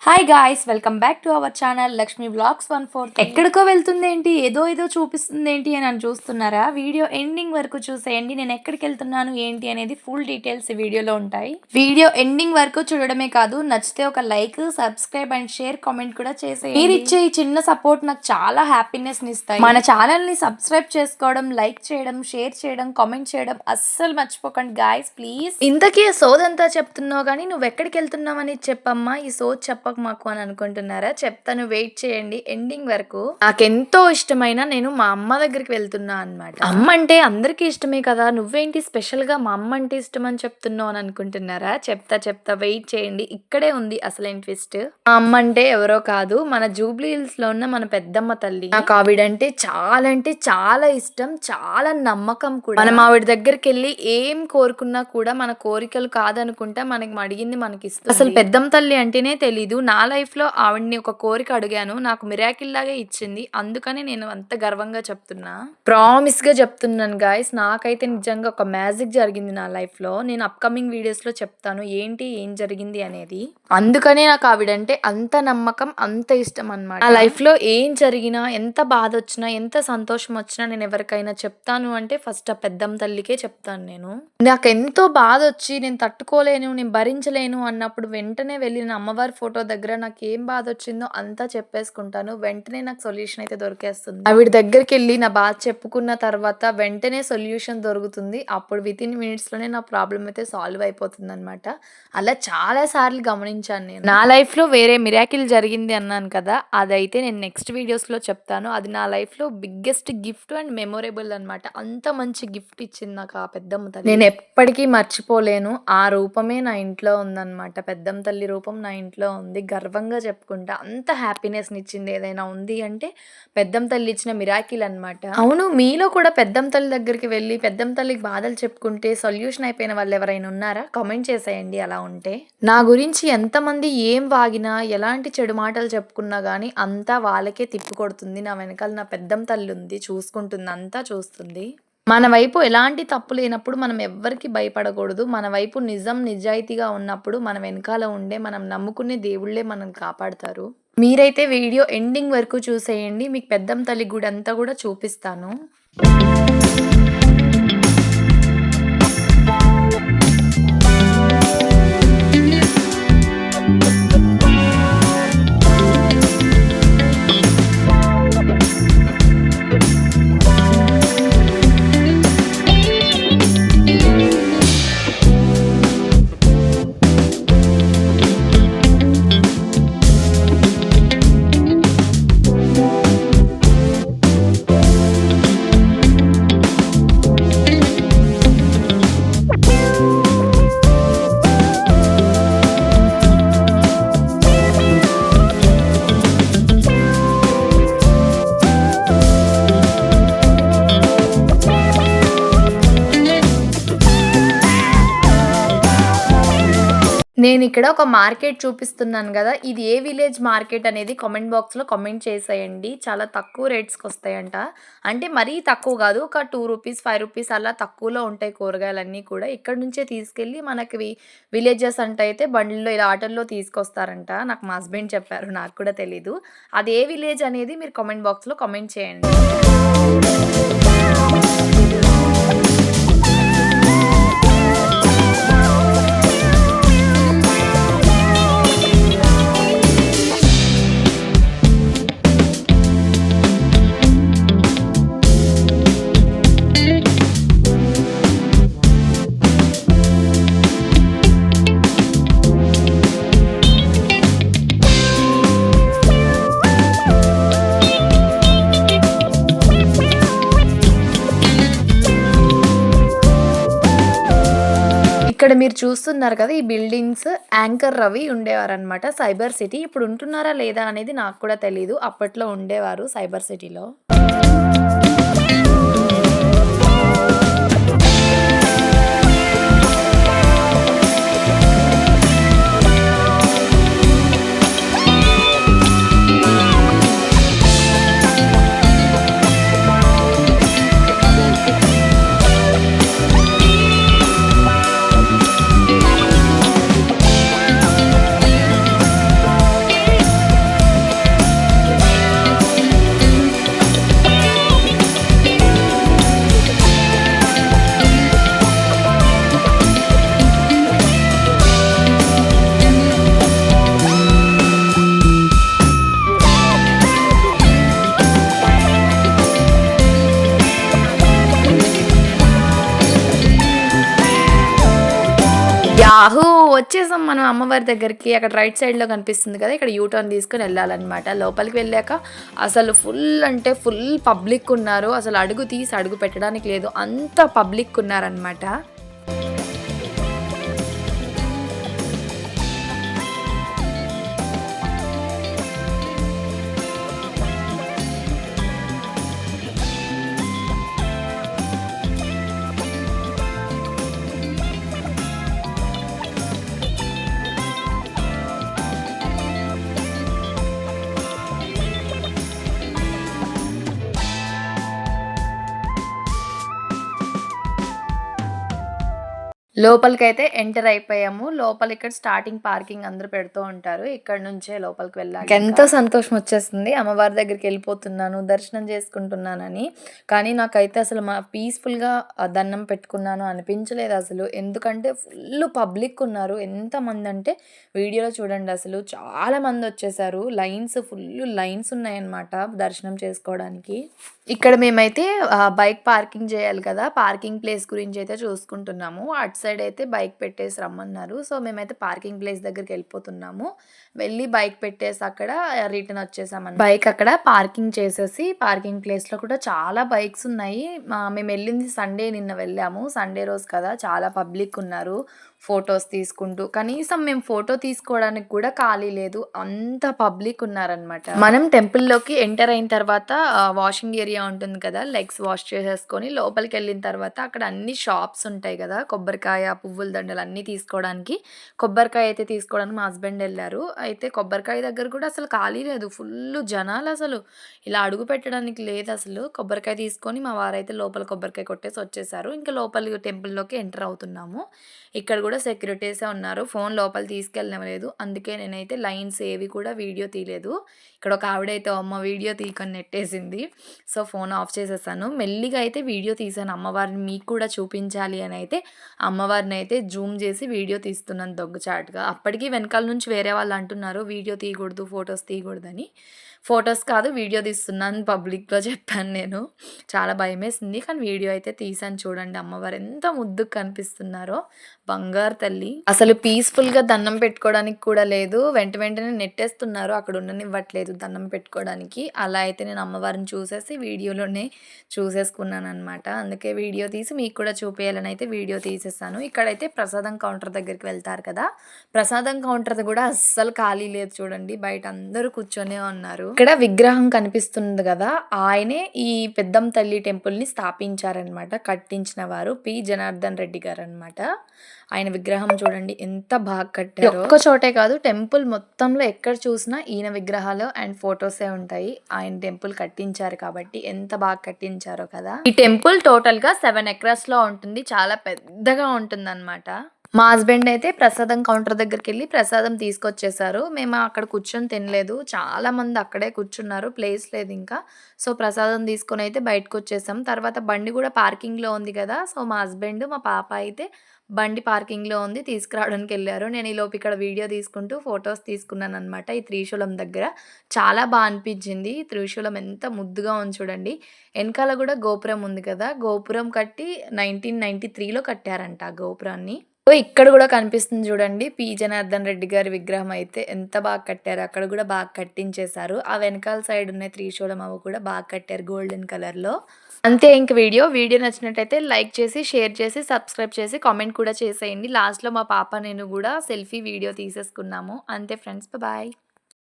Hi guys, welcome back to our channel Lakshmi blogs 143. ఎక్కడికో వెళ్తుంది ఏంటి, ఏదో చూపిస్తుంది ఏంటి అని చూస్తున్నారా? వీడియో ఎండింగ్ వరకు చూసేయండి. నేను ఎక్కడికి వెళ్తున్నాను ఏంటి అనేది ఫుల్ డీటెయిల్స్ ఈ వీడియోలో ఉంటాయి. వీడియో ఎండింగ్ వరకు చూడడమే కాదు, నచ్చితే ఒక like, subscribe and share, comment కూడా చేసేయండి. మీరు ఇచ్చే ఈ చిన్న సపోర్ట్ నాకు చాలా హ్యాపీనెస్ ని ఇస్తాయి. మన ఛానల్ ని సబ్స్క్రైబ్ చేసుకోవడం, లైక్ చేయడం, షేర్ చేయడం, కామెంట్ చేయడం అస్సలు మర్చిపోకండి గాయ్స్, ప్లీజ్. ఇంతకీ సోదంతా చెప్తున్నావు కానీ నువ్వు ఎక్కడికి వెళ్తున్నావు అని చెప్పమ్మా. ఈ సోద్ చెప్ప మాకు అని అనుకుంటున్నారా? చెప్తాను, వెయిట్ చేయండి ఎండింగ్ వరకు. నాకెంతో ఇష్టమైన నేను మా అమ్మ దగ్గరికి వెళ్తున్నా అన్నమాట. అమ్మ అంటే అందరికీ ఇష్టమే కదా, నువ్వేంటి స్పెషల్ గా మా అమ్మ అంటే ఇష్టం అని చెప్తున్నావు అని అనుకుంటున్నారా? చెప్తా వెయిట్ చేయండి. ఇక్కడే ఉంది అసలైన ట్విస్ట్. మా అమ్మ అంటే ఎవరో కాదు, మన జూబ్లీ హిల్స్ లో ఉన్న మన పెద్దమ్మ తల్లి. నాకు ఆవిడంటే చాలా ఇష్టం, చాలా నమ్మకం కూడా. మనం ఆవిడ దగ్గరికి వెళ్ళి ఏం కోరుకున్నా కూడా మన కోరికలు కాదనుకుంటా మనకి అడిగింది మనకి ఇస్తుంది. అసలు పెద్దమ్మ తల్లి అంటేనే తెలీదు. నా లైఫ్ లో ఆవిడ్ని ఒక కోరిక అడిగాను, నాకు మిరాకిల్ లాగే ఇచ్చింది. అందుకని నేను అంత గర్వంగా చెప్తున్నా, ప్రామిస్ గా చెప్తున్నాను గాయస్. నాకైతే నిజంగా ఒక మ్యాజిక్ జరిగింది నా లైఫ్ లో. నేను అప్కమింగ్ వీడియోస్ లో చెప్తాను ఏం జరిగింది అనేది. అందుకనే నాకు ఆవిడంటే అంత నమ్మకం, అంత ఇష్టం అన్నమాట. నా లైఫ్ లో ఏం జరిగినా, ఎంత బాధ వచ్చినా, ఎంత సంతోషం వచ్చినా నేను ఎవరికైనా చెప్తాను అంటే ఫస్ట్ ఆ పెద్దమ్మ తల్లికే చెప్తాను. నాకు ఎంతో బాధ వచ్చి నేను తట్టుకోలేను, నేను భరించలేను అన్నప్పుడు వెంటనే వెళ్ళి నా అమ్మవారి ఫోటో దగ్గర నాకు ఏం బాధ వచ్చిందో అంతా చెప్పేసుకుంటాను. వెంటనే నాకు సొల్యూషన్ అయితే దొరికేస్తుంది. ఆవిడ దగ్గరికి వెళ్ళి నా బాధ చెప్పుకున్న తర్వాత వెంటనే సొల్యూషన్ దొరుకుతుంది. అప్పుడు వితిన్ మినిట్స్ లోనే నా ప్రాబ్లం అయితే సాల్వ్ అయిపోతుంది అనమాట. అలా చాలా సార్లు గమనించాను నేను. నా లైఫ్ లో వేరే మిరాకిల్ జరిగింది అన్నాను కదా, అదైతే నేను నెక్స్ట్ వీడియోస్ లో చెప్తాను. అది నా లైఫ్ లో బిగ్గెస్ట్ గిఫ్ట్ అండ్ మెమొరబుల్ అనమాట. అంత మంచి గిఫ్ట్ ఇచ్చింది నాకు ఆ పెద్దమ్మ తల్లి. నేను ఎప్పటికీ మర్చిపోలేను. ఆ రూపమే నా ఇంట్లో ఉందన్నమాట. పెద్దమ్మ తల్లి రూపం నా ఇంట్లో ఉంది. గర్వంగా చెప్పుకుంటా. అంత హ్యాపీనెస్ ఇచ్చింది ఏదైనా ఉంది అంటే పెద్దమ్మ తల్లి ఇచ్చిన మిరాకిల్ అనమాట. అవును, మీలో కూడా పెద్దమ్మ తల్లి దగ్గరికి వెళ్ళి పెద్దమ్మ తల్లికి బాధలు చెప్పుకుంటే సొల్యూషన్ అయిపోయిన వాళ్ళు ఎవరైనా ఉన్నారా? కామెంట్ చేసేయండి అలా ఉంటే. నా గురించి ఎంతమంది ఏం వాగినా, ఎలాంటి చెడు మాటలు చెప్పుకున్నా గానీ అంతా వాళ్ళకే తిప్పి కొడుతుంది. నా వెనకాల నా పెద్దమ్మ తల్లి ఉంది, చూసుకుంటుంది, అంతా చూస్తుంది. మన వైపు ఎలాంటి తప్పు లేనప్పుడు మనం ఎవ్వరికి భయపడకూడదు. మన వైపు నిజాయితీగా ఉన్నప్పుడు మన వెనకాల ఉండే మనం నమ్ముకునే దేవుళ్ళే మనం కాపాడతారు. మీరైతే వీడియో ఎండింగ్ వరకు చూసేయండి. మీకు పెద్దమ్మ తల్లి గుడి అంతా కూడా చూపిస్తాను. నేను ఇక్కడ ఒక మార్కెట్ చూపిస్తున్నాను కదా, ఇది ఏ విలేజ్ మార్కెట్ అనేది కామెంట్ బాక్స్లో కామెంట్ చేసేయండి. చాలా తక్కువ రేట్స్కి వస్తాయంట. అంటే మరీ తక్కువ కాదు, ఒక 2 రూపీస్ 5 రూపీస్ అలా తక్కువలో ఉంటాయి కూరగాయలన్నీ కూడా. ఇక్కడ నుంచే తీసుకెళ్ళి మనకి విలేజెస్ అంటే అయితే బండ్లో ఇలా ఆటోల్లో తీసుకొస్తారంట. నాకు మా హస్బెండ్ చెప్పారు, నాకు కూడా తెలీదు. అది ఏ విలేజ్ అనేది మీరు కామెంట్ బాక్స్లో కామెంట్ చేయండి. ఇక్కడ మీరు చూస్తున్నారు కదా, ఈ బిల్డింగ్స్ యాంకర్ రవి ఉండేవారనమాట సైబర్ సిటీ. ఇప్పుడు ఉంటున్నారా లేదా అనేది నాకు కూడా తెలీదు. అప్పట్లో ఉండేవారు సైబర్ సిటీలో. వచ్చేసాం మనం అమ్మవారి దగ్గరికి. అక్కడ రైట్ సైడ్‌లో కనిపిస్తుంది కదా! ఇక్కడ యూ టర్న్ తీసుకొని వెళ్ళాలన్నమాట. లోపలికి వెళ్ళాక అసలు ఫుల్ అంటే ఫుల్ పబ్లిక్ ఉన్నారు. అసలు అడుగు తీసి అడుగు పెట్టడానికి లేదు. అంత పబ్లిక్ ఉన్నారన్నమాట. లోపలికైతే ఎంటర్ అయిపోయాము. లోపల ఇక్కడ స్టార్టింగ్ పార్కింగ్ అందరూ పెడుతూ ఉంటారు. ఇక్కడ నుంచే లోపలికి వెళ్ళాలి. ఎంతో సంతోషం వచ్చేసింది. అమ్మవారి దగ్గరికి వెళ్ళిపోతున్నాను, దర్శనం చేసుకుంటున్నానని. కానీ నాకైతే అసలు పీస్‌ఫుల్‌గా దండం పెట్టుకున్నాను అనిపించలేదు అసలు. ఎందుకంటే ఫుల్ పబ్లిక్ ఉన్నారు. ఎంతమంది అంటే వీడియోలో చూడండి అసలు చాలా మంది వచ్చేసారు. ఫుల్ లైన్స్ ఉన్నాయన్నమాట దర్శనం చేసుకోవడానికి. ఇక్కడ మేమైతే బైక్ పార్కింగ్ చేయాలి కదా! పార్కింగ్ ప్లేస్ గురించి అయితే చూసుకుంటున్నాము. అటు సైడ్ అయితే బైక్ పెట్టేసి రమ్మన్నారు. సో, మేమైతే పార్కింగ్ ప్లేస్ దగ్గరికెళ్ళిపోతున్నాము. వెళ్ళి బైక్ పెట్టేసి అక్కడ రిటర్న్ వచ్చేసామన్నమాట. బైక్ అక్కడ పార్కింగ్ చేసేసి పార్కింగ్ ప్లేస్‌లో కూడా చాలా బైక్స్ ఉన్నాయి. మేమెళ్ళింది నిన్న వెళ్ళాము. సండే రోజు కదా! చాలా పబ్లిక్ ఉన్నారు. ఫోటోస్ తీసుకుంటూ కనీసం మేము ఫోటో తీసుకోవడానికి కూడా ఖాళీ లేదు. అంత పబ్లిక్ ఉన్నారనమాట. మనం టెంపుల్‌లోకి ఎంటర్ అయిన తర్వాత వాషింగ్ ఏరియా ఉంటుంది కదా! లెగ్స్ వాష్ చేసేసుకొని లోపలికెళ్ళిన తర్వాత అక్కడ అన్ని షాప్స్ ఉంటాయి కదా! కొబ్బరికాయ, పువ్వుల దండలు అన్నీ తీసుకోవడానికి. కొబ్బరికాయ అయితే తీసుకోవడానికి మా హస్బెండ్ ఎళ్లారు. అయితే కొబ్బరికాయ దగ్గర కూడా అసలు ఖాళీ లేదు. ఫుల్లు జనాలసలు. ఇలా అడుగు పెట్టడానికి లేదసలు. కొబ్బరికాయ తీసుకొని మా వారైతే లోపల కొబ్బరికాయ కొట్టేసి వచ్చేసారు. ఇంకా టెంపుల్‌లోకి ఎంటర్ అవుతున్నాము. ఇక్కడ కూడా సెక్యూరిటీసే ఉన్నారు. ఫోన్ లోపల తీసుకెళ్ళనివ్వలేదు. అందుకే నేనైతే లైన్స్ ఏవి కూడా వీడియో తీయలేదు. ఇక్కడ ఒక ఆవిడైతే అమ్మ వీడియో తీయకని నెట్టేసింది. సో, ఫోన్ ఆఫ్ చేసేసాను. మెల్లిగా అయితే వీడియో తీశాను. అమ్మవారిని మీకు కూడా చూపించాలి అని అయితే అమ్మవారిని అయితే జూమ్ చేసి వీడియో తీస్తున్నాను దొంగచాటుగా. అప్పటికి వెనకాల నుంచి వేరే వాళ్ళు అంటున్నారు వీడియో తీయకూడదు, ఫోటోస్ తీయకూడదని. ఫోటోస్ కాదు వీడియో తీస్తున్నాను పబ్లిక్‌లో చెప్పాను నేను. చాలా భయమేసింది. కానీ వీడియో అయితే తీశాను చూడండి. అమ్మవారు ఎంత ముద్దుగా కనిపిస్తున్నారో. బంగారు తల్లి. అసలు పీస్‌ఫుల్‌గా దండం పెట్టుకోవడానికి కూడా లేదు. వెంటనే నెట్టేస్తున్నారు. అక్కడ ఉండనివ్వట్లేదు దండం పెట్టుకోవడానికి. అలా అయితే నేను అమ్మవారిని చూసేసి వీడియోలోనే చూసేసుకున్నాననమాట. అందుకే వీడియో తీసి మీకు కూడా చూపియాలని అయితే వీడియో తీసేసాను. ఇక్కడైతే ప్రసాదం కౌంటర్ దగ్గరికి వెళ్తారు కదా! ప్రసాదం కౌంటర్‌ది కూడా అస్సలు ఖాళీ లేదు చూడండి. బయట అందరూ కూర్చొనే ఉన్నారు. ఇక్కడ విగ్రహం కనిపిస్తుంది కదా! ఆయనే ఈ పెద్దమ్మ తల్లి టెంపుల్‌ని స్థాపించారనమాట. కట్టించిన వారు పి. జనార్దన్ రెడ్డి గారనమాట. ఆయన విగ్రహం చూడండి ఎంత బాగా కట్టారో. ఒక్క చోటే కాదు టెంపుల్ మొత్తంలో ఎక్కడ చూసినా ఈయన విగ్రహాలు అండ్ ఫొటోసే ఉంటాయి. ఆయన టెంపుల్ కట్టించారు కాబట్టి ఎంత బాగా కట్టించారో కదా! ఈ టెంపుల్ టోటల్‌గా 7 ఎకరాస్‌లో ఉంటుంది. చాలా పెద్దగా ఉంటుందన్నమాట. మా హస్బెండ్ అయితే ప్రసాదం కౌంటర్ దగ్గరికెళ్ళి ప్రసాదం తీసుకొచ్చేసారు. మేము అక్కడ కూర్చొని తినలేదు. చాలా మంది అక్కడే కూర్చున్నారు. ప్లేస్ లేదు ఇంకా. సో, ప్రసాదం తీసుకొని అయితే బయటకొచ్చేసాం. తర్వాత బండి కూడా పార్కింగ్‌లో ఉంది కదా! సో, మా హస్బెండ్, మా పాప అయితే బండి పార్కింగ్‌లో ఉంది తీసుకురావడానికెళ్లారు. నేను ఈలోపు ఇక్కడ వీడియో తీసుకుంటూ ఫోటోస్ తీసుకున్నాననమాట. ఈ త్రిశూలం దగ్గర. చాలా అనిపించింది. త్రిశూలం ఎంత ముద్దుగా ఉంది చూడండి. ఎనకాల కూడా గోపురం ఉంది కదా! గోపురం కట్టి 1993లో కట్టారంట ఆ గోపురాన్ని. సో, ఇక్కడ కూడా కనిపిస్తుంది చూడండి. పి. జనార్దన్ రెడ్డి గారి విగ్రహం అయితే ఎంత బాగా కట్టారో. అక్కడ కూడా బాగా కట్టించేశారు. ఆ వెనకాల సైడ్ ఉన్న త్రిశూలం అవి కూడా బాగా కట్టారు గోల్డెన్ కలర్‌లో. అంతే ఇంక వీడియో నచ్చినట్టయితే లైక్ చేసి, షేర్ చేసి, సబ్స్క్రైబ్ చేసి, కామెంట్ కూడా చేసేయండి. లాస్ట్‌లో మా పాప నేను కూడా సెల్ఫీ వీడియో తీసేసుకున్నాము. అంతే ఫ్రెండ్స్. బాయ్.